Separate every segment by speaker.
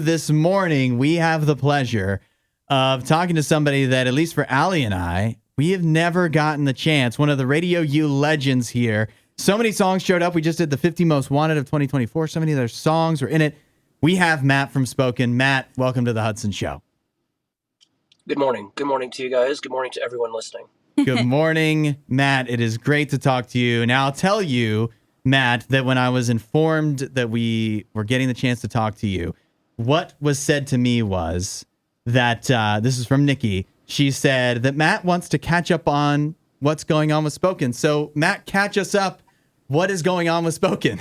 Speaker 1: This morning, we have the pleasure of talking to somebody that, at least for Aly and I, we have never gotten the chance. One of the RadioU legends here. So many songs showed up. We just did the 50 Most Wanted of 2024. So many of their songs were in it. We have Matt from Spoken. Matt, welcome to the Hudson Show.
Speaker 2: Good morning. Good morning to you guys. Good morning to everyone listening.
Speaker 1: Good morning, Matt. It is great to talk to you. Now, I'll tell you, Matt, that when I was informed that we were getting the chance to talk to you, what was said to me was that, this is from Nikki. She said that Matt wants to catch up on what's going on with Spoken. So, Matt, catch us up. What is going on with Spoken?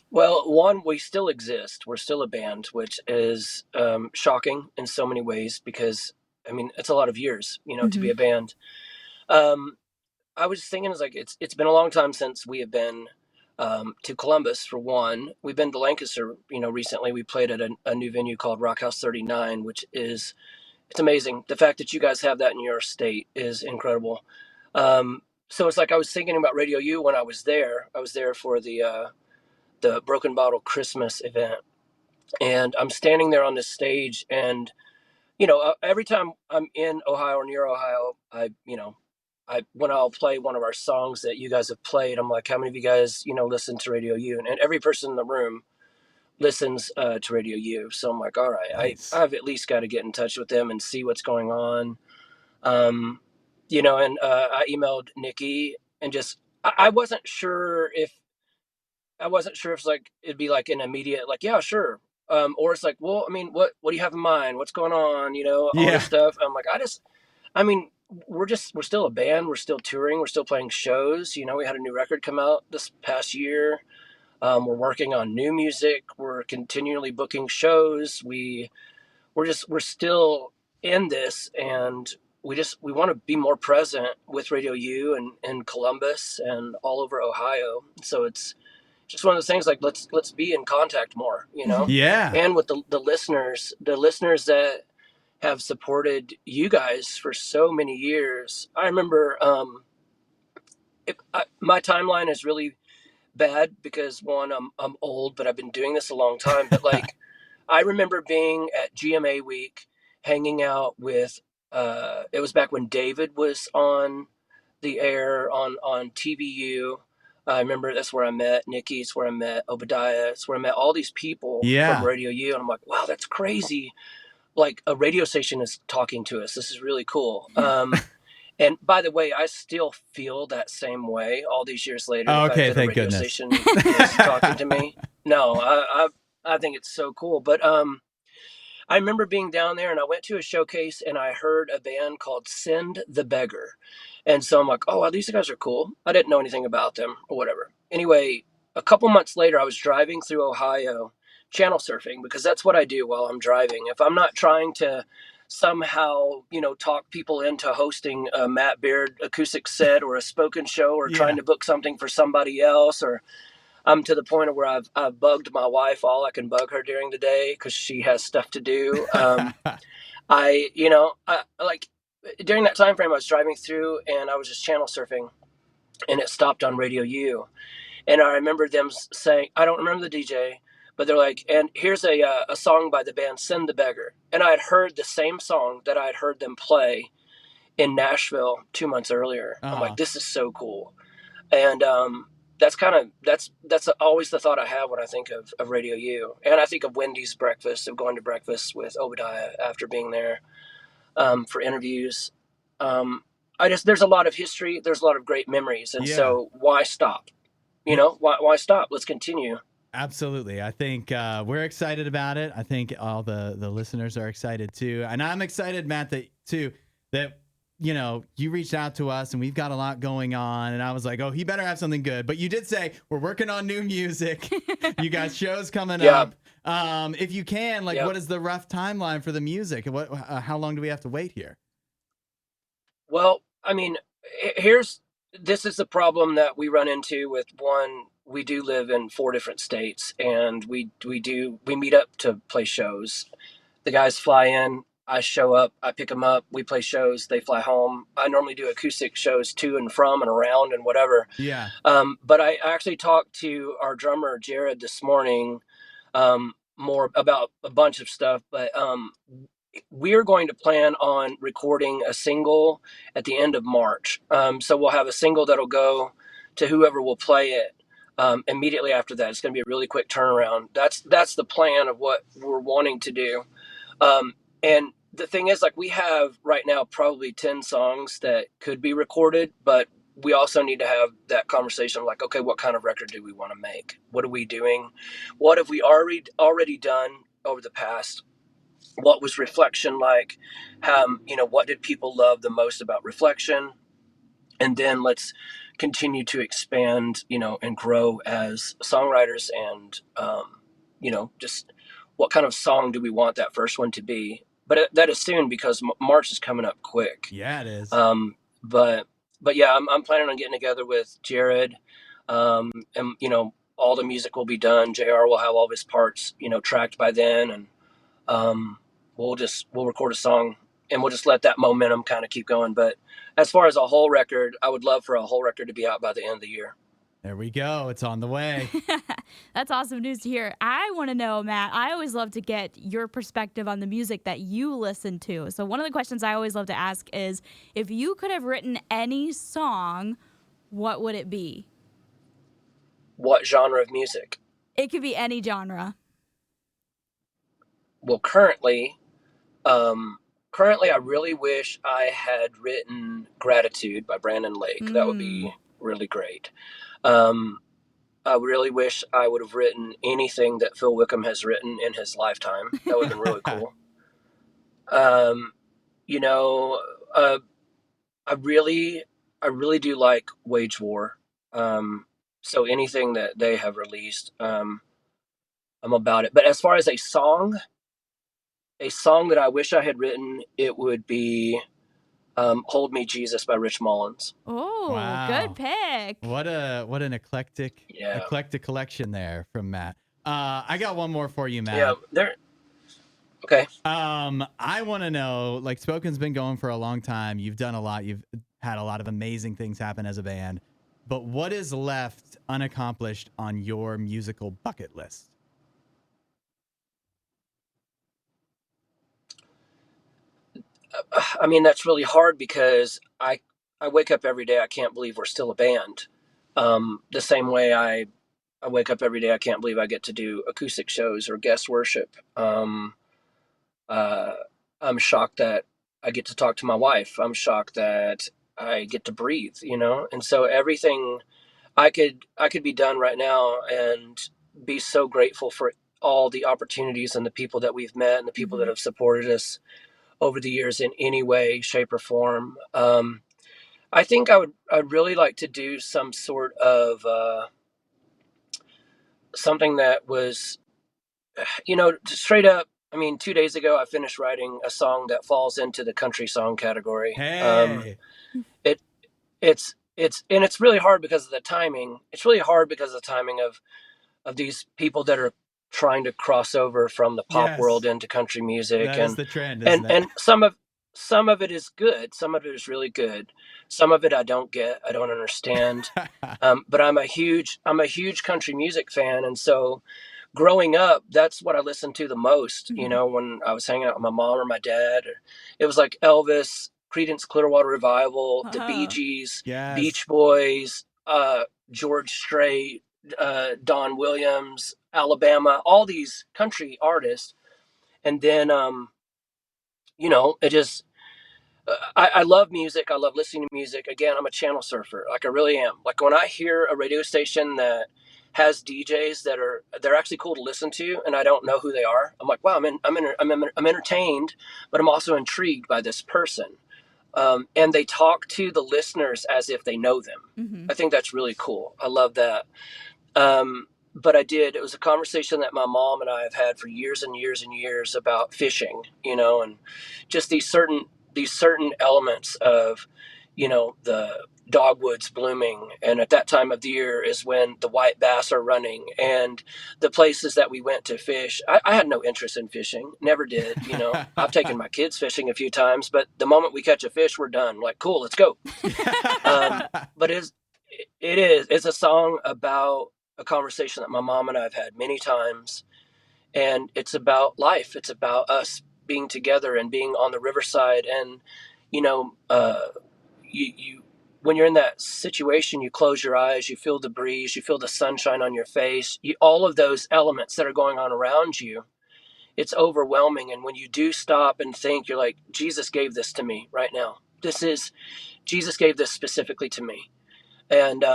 Speaker 2: Well, one, we still exist. We're still a band, which is shocking in so many ways because, I mean, it's a lot of years, to be a band. I was thinking, it's been a long time since we have been to Columbus, for one. We've been to Lancaster, recently. We played at a new venue called Rock House 39, which is, it's amazing. The fact that you guys have that in your state is incredible. So it's like I was thinking about RadioU when I was there. I was there for the Broken Bottle Christmas event. And I'm standing there on this stage and, every time I'm in Ohio or near Ohio, when I'll play one of our songs that you guys have played, I'm like, how many of you guys, listen to RadioU? And every person in the room listens to RadioU. So I'm like, all right,
Speaker 1: Nice.
Speaker 2: I've at least got to get in touch with them and see what's going on. And I emailed Nikki and I wasn't sure if it's like, it'd be like an immediate, like, yeah, sure. Or it's like, well, I mean, what do you have in mind? What's going on? All this stuff. I'm like, we're still a band. We're still touring. We're still playing shows. We had a new record come out this past year. We're working on new music. We're continually booking shows. We're still in this, and we want to be more present with RadioU and Columbus and all over Ohio. So it's just one of those things, like, let's be in contact more,
Speaker 1: Yeah.
Speaker 2: and with the listeners that have supported you guys for so many years. I remember my timeline is really bad because, one, I'm old, but I've been doing this a long time. But like, I remember being at GMA week, hanging out with, it was back when David was on the air on TVU. I remember that's where I met Nikki. It's where I met Obadiah. It's where I met all these people from RadioU. And I'm like, wow, that's crazy. Like, a radio station is talking to us. This is really cool. And by the way, I still feel that same way all these years later.
Speaker 1: Oh,
Speaker 2: the
Speaker 1: okay,
Speaker 2: fact that
Speaker 1: thank
Speaker 2: a radio
Speaker 1: goodness.
Speaker 2: station is talking to me. No, I think it's so cool. But I remember being down there and I went to a showcase and I heard a band called Send the Beggar. And so I'm like, oh, well, these guys are cool. I didn't know anything about them or whatever. Anyway, a couple months later, I was driving through Ohio, channel surfing, because that's what I do while I'm driving. If I'm not trying to somehow, talk people into hosting a Matt Baird acoustic set or a spoken show, or trying to book something for somebody else, or I'm to the point of where I've bugged my wife all I can bug her during the day because she has stuff to do. I like, during that time frame, I was driving through and I was just channel surfing, and it stopped on RadioU. And I remember them saying, I don't remember the DJ, but they're like, and here's a song by the band Send the Beggar. And I had heard the same song that I had heard them play in Nashville 2 months earlier. I'm like, this is so cool. And that's always the thought I have when I think of RadioU. And I think of Wendy's breakfast, of going to breakfast with Obadiah after being there for interviews. There's a lot of history. There's a lot of great memories. And so why stop? Why stop? Let's continue.
Speaker 1: Absolutely. I think we're excited about it. I think all the listeners are excited too. And I'm excited, Matt, that you reached out to us and we've got a lot going on. And I was like, oh, he better have something good. But you did say we're working on new music. You got shows coming up. If you can, what is the rough timeline for the music? How long do we have to wait here?
Speaker 2: Well, I mean, this is the problem that we run into with, one, we do live in 4 different states, and we meet up to play shows. The guys fly in, I show up, I pick them up, we play shows, they fly home. I normally do acoustic shows to and from and around and whatever.
Speaker 1: Yeah.
Speaker 2: But I actually talked to our drummer, Jared, this morning. more about a bunch of stuff, but we're going to plan on recording a single at the end of March. So we'll have a single that'll go to whoever will play it immediately after that. It's going to be a really quick turnaround. That's the plan of what we're wanting to do. And the thing is, like, we have right now probably 10 songs that could be recorded, but we also need to have that conversation of like, okay, what kind of record do we want to make? What are we doing? What have we already done over the past? What was Reflection like? What did people love the most about Reflection? And then let's continue to expand, and grow as songwriters. And just what kind of song do we want that first one to be? But that is soon, because March is coming up quick.
Speaker 1: Yeah, it is.
Speaker 2: But yeah, I'm planning on getting together with Jared, and all the music will be done. JR will have all of his parts, tracked by then, and we'll record a song, and we'll just let that momentum kind of keep going. But as far as a whole record, I would love for a whole record to be out by the end of the year.
Speaker 1: There we go. It's on the way.
Speaker 3: That's awesome news to hear. I want to know, Matt, I always love to get your perspective on the music that you listen to. So one of the questions I always love to ask is, if you could have written any song, what would it be?
Speaker 2: What genre of music?
Speaker 3: It could be any genre.
Speaker 2: Well, currently, I really wish I had written Gratitude by Brandon Lake. That would be really great. I really wish I would have written anything that Phil Wickham has written in his lifetime. That would have been really cool. I really do like Wage War. So anything that they have released, I'm about it. But as far as a song that I wish I had written, it would be "Hold Me, Jesus" by Rich Mullins.
Speaker 3: Oh,
Speaker 1: wow.
Speaker 3: Good pick.
Speaker 1: What an eclectic collection there from Matt. I got one more for you, Matt.
Speaker 2: Yeah, there. Okay.
Speaker 1: I want to know, like, Spoken's been going for a long time. You've done a lot. You've had a lot of amazing things happen as a band. But what is left unaccomplished on your musical bucket list?
Speaker 2: I mean, that's really hard, because I wake up every day, I can't believe we're still a band. The same way I wake up every day, I can't believe I get to do acoustic shows or guest worship. I'm shocked that I get to talk to my wife. I'm shocked that I get to breathe, and so everything I could be done right now and be so grateful for all the opportunities and the people that we've met and the people that have supported us over the years in any way, shape, or form. I think I'd really like to do some sort of something that was, straight up. I mean, 2 days ago, I finished writing a song that falls into the country song category.
Speaker 1: Hey.
Speaker 2: It's really hard because of the timing. It's really hard because of the timing of these people that are trying to cross over from the pop world into country music.
Speaker 1: That is the trend, isn't it?
Speaker 2: And some of it is good. Some of it is really good. Some of it I don't get. I don't understand. But I'm a huge country music fan, and so growing up, that's what I listened to the most. When I was hanging out with my mom or my dad, it was like Elvis, Creedence Clearwater Revival, the Bee Gees,
Speaker 1: Yes.
Speaker 2: Beach Boys, George Strait, Don Williams, Alabama, all these country artists. And then, it just, I love music. I love listening to music. Again, I'm a channel surfer. Like, I really am. Like, when I hear a radio station that has DJs they're actually cool to listen to, and I don't know who they are, I'm like, wow, I'm entertained, but I'm also intrigued by this person. And they talk to the listeners as if they know them. Mm-hmm. I think that's really cool. I love that. But it was a conversation that my mom and I have had for years and years and years about fishing, and just these certain elements of, the dogwoods blooming. And at that time of the year is when the white bass are running, and the places that we went to fish. I had no interest in fishing, never did. I've taken my kids fishing a few times, but the moment we catch a fish, we're done. Like, cool, let's go. But it's a song about a conversation that my mom and I have had many times. and it's about life. It's about us being together and being on the riverside. And you know, you when you're in that situation, you close your eyes, you feel the breeze, you feel the sunshine on your face, all of those elements that are going on around you. It's overwhelming. And when you do stop and think, you're like, Jesus gave this to me right now. Jesus gave this specifically to me. And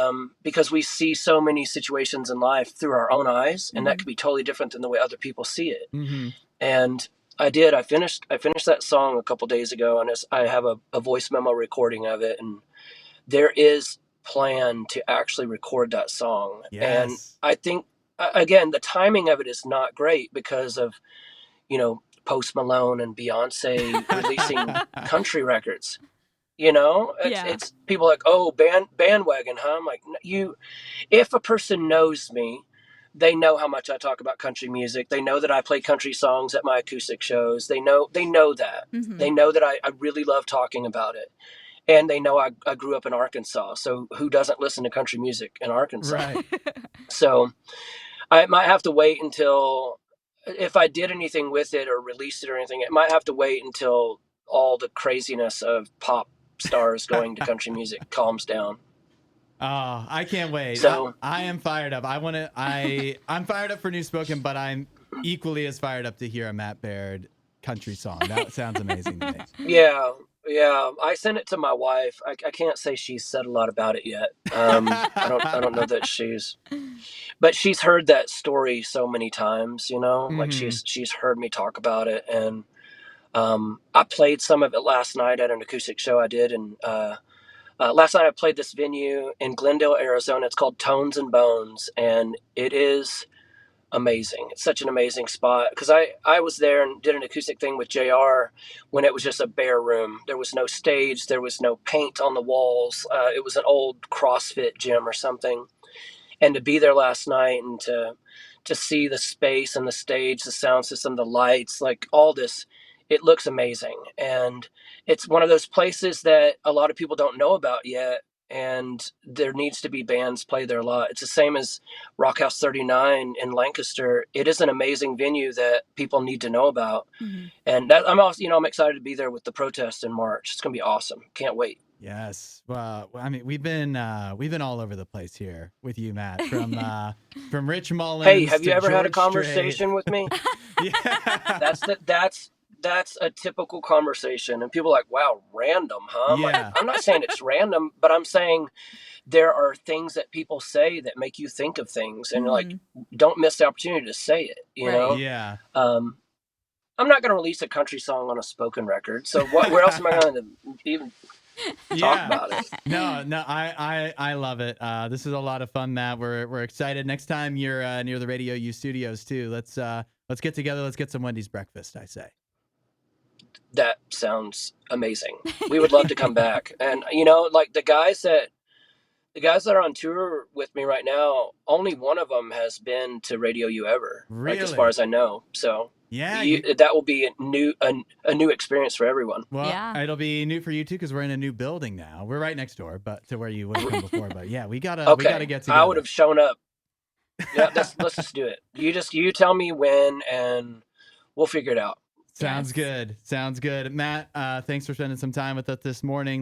Speaker 2: because we see so many situations in life through our own eyes, and that could be totally different than the way other people see it. And I finished that song a couple days ago, and I have a voice memo recording of it, and there is plan to actually record that song.
Speaker 1: Yes.
Speaker 2: And I think, again, the timing of it is not great because of, Post Malone and Beyonce releasing country records. It's people like, oh, bandwagon, huh? I'm like, if a person knows me, they know how much I talk about country music. They know that I play country songs at my acoustic shows. They know that. They know that I really love talking about it. And they know I grew up in Arkansas. So who doesn't listen to country music in Arkansas?
Speaker 1: Right.
Speaker 2: So I might have to wait until, if I did anything with it or released it or anything, it might have to wait until all the craziness of pop stars going to country music calms down.
Speaker 1: Oh, I can't wait.
Speaker 2: So
Speaker 1: I am fired up. I'm fired up for New Spoken, but I'm equally as fired up to hear a Matt Baird country song. That sounds amazing to me.
Speaker 2: Yeah. I sent it to my wife. I can't say she's said a lot about it yet. I don't know that but she's heard that story so many times, like she's heard me talk about it. And I played some of it last night at an acoustic show I did. And last night I played this venue in Glendale, Arizona. It's called Tones and Bones. And it is amazing. It's such an amazing spot, because I was there and did an acoustic thing with JR when it was just a bare room. There was no stage. There was no paint on the walls. It was an old CrossFit gym or something. And to be there last night and to see the space and the stage, the sound system, the lights, like all this, it looks amazing. And it's one of those places that a lot of people don't know about yet. And there needs to be bands play there a lot. It's the same as Rock House 39 in Lancaster. It is an amazing venue that people need to know about. And I'm also, I'm excited to be there with the protest in March. It's going to be awesome. Can't wait.
Speaker 1: Yes. Well, I mean, we've been all over the place here with you, Matt, from Rich Mullins.
Speaker 2: Hey, have you
Speaker 1: to
Speaker 2: ever had a
Speaker 1: George
Speaker 2: conversation with me?
Speaker 1: Yeah.
Speaker 2: That's a typical conversation. And people are like, wow, random, huh?
Speaker 1: Yeah.
Speaker 2: I'm not saying it's random, but I'm saying there are things that people say that make you think of things, and like, don't miss the opportunity to say it, you know?
Speaker 1: Yeah.
Speaker 2: I'm not going to release a country song on a spoken record. So where else am I going to even talk about it?
Speaker 1: No, I love it. This is a lot of fun, Matt. We're excited. Next time you're near the RadioU studios too, let's get together. Let's get some Wendy's breakfast, I say.
Speaker 2: That sounds amazing. We would love to come back. And like the guys that are on tour with me right now, only one of them has been to RadioU ever,
Speaker 1: really?
Speaker 2: like, as far as I know. So
Speaker 1: yeah,
Speaker 2: that will be a new experience for everyone.
Speaker 1: Well, it'll be new for you too, because we're in a new building now. We're right next door, but to where you would have come before. But yeah, we gotta get together.
Speaker 2: I would have shown up. Yeah, let's just do it. You tell me when, and we'll figure it out.
Speaker 1: Sounds good. Matt, thanks for spending some time with us this morning.